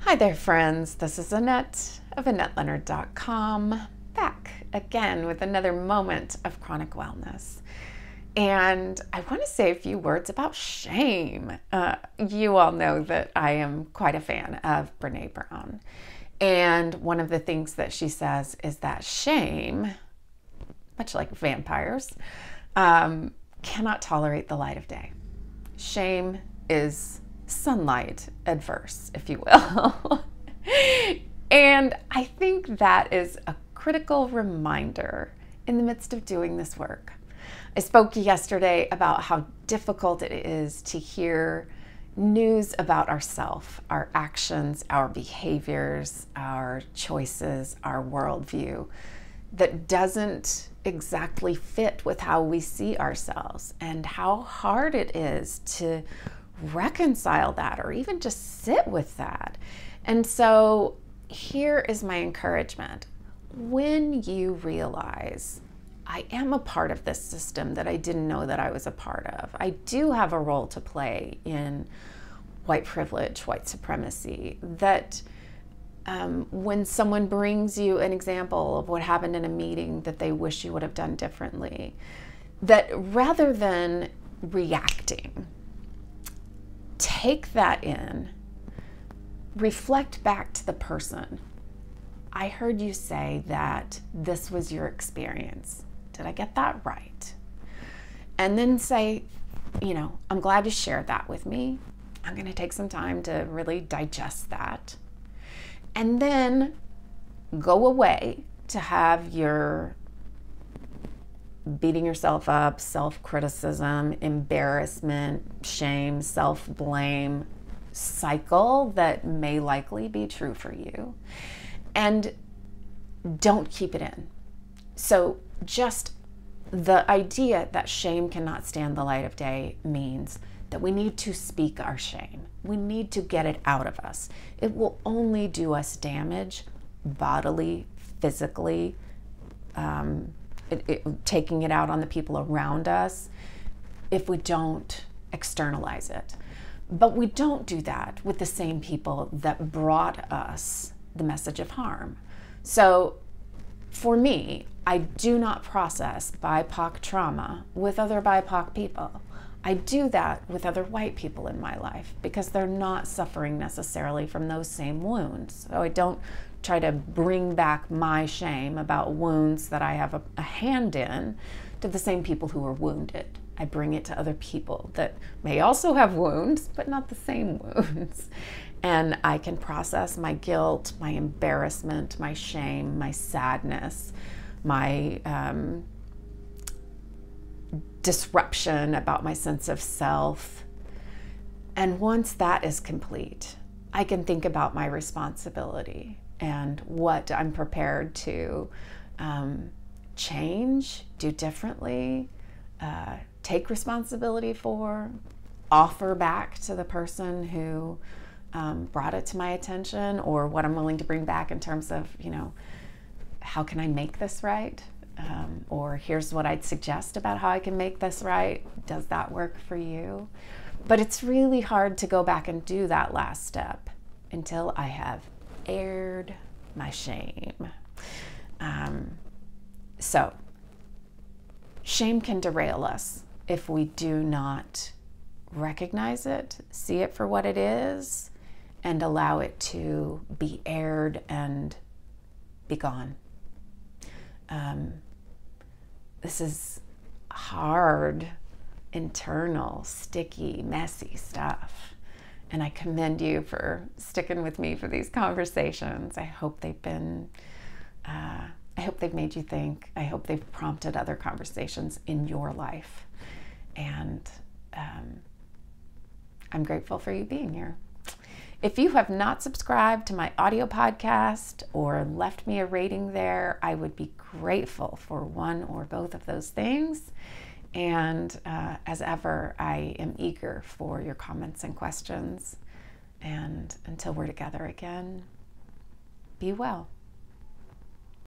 Hi there, friends. This is Annette of AnnetteLeonard.com, back again with another moment of chronic wellness. And I want to say a few words about shame. You all know that I am quite a fan of Brene Brown. And one of the things that she says is that shame, much like vampires, cannot tolerate the light of day. Shame is sunlight adverse, if you will. And I think that is a critical reminder in the midst of doing this work. I spoke yesterday about how difficult it is to hear news about ourselves, our actions, our behaviors, our choices, our worldview that doesn't exactly fit with how we see ourselves, and how hard it is to reconcile that or even just sit with that. And so here is my encouragement. When you realize I am a part of this system that I didn't know that I was a part of, I do have a role to play in white privilege, white supremacy, that when someone brings you an example of what happened in a meeting that they wish you would have done differently, that rather than reacting, take that in, reflect back to the person. I heard you say that this was your experience. Did I get that right? And then say, I'm glad you shared that with me. I'm going to take some time to really digest that. And then go away to have your beating yourself up, self-criticism, embarrassment, shame, self-blame cycle that may likely be true for you. And don't keep it in. So just the idea that shame cannot stand the light of day means that we need to speak our shame. We need to get it out of us. It will only do us damage bodily, physically, taking it out on the people around us if we don't externalize it. But we don't do that with the same people that brought us the message of harm. So for me, I do not process BIPOC trauma with other BIPOC people. I do that with other white people in my life because they're not suffering necessarily from those same wounds. So I don't try to bring back my shame about wounds that I have a hand in to the same people who are wounded. I bring it to other people that may also have wounds, but not the same wounds. And I can process my guilt, my embarrassment, my shame, my sadness, my disruption about my sense of self. And once that is complete, I can think about my responsibility and what I'm prepared to change, do differently, take responsibility for, offer back to the person who brought it to my attention, or what I'm willing to bring back in terms of, how can I make this right? Or here's what I'd suggest about how I can make this right. Does that work for you? But it's really hard to go back and do that last step until I have aired my shame. So shame can derail us if we do not recognize it, see it for what it is, and allow it to be aired and be gone. This is hard, internal, sticky, messy stuff. And I commend you for sticking with me for these conversations. I hope they've been, I hope they've made you think. I hope they've prompted other conversations in your life. And I'm grateful for you being here. If you have not subscribed to my audio podcast or left me a rating there, I would be grateful for one or both of those things. And as ever, I am eager for your comments and questions. And until we're together again, be well.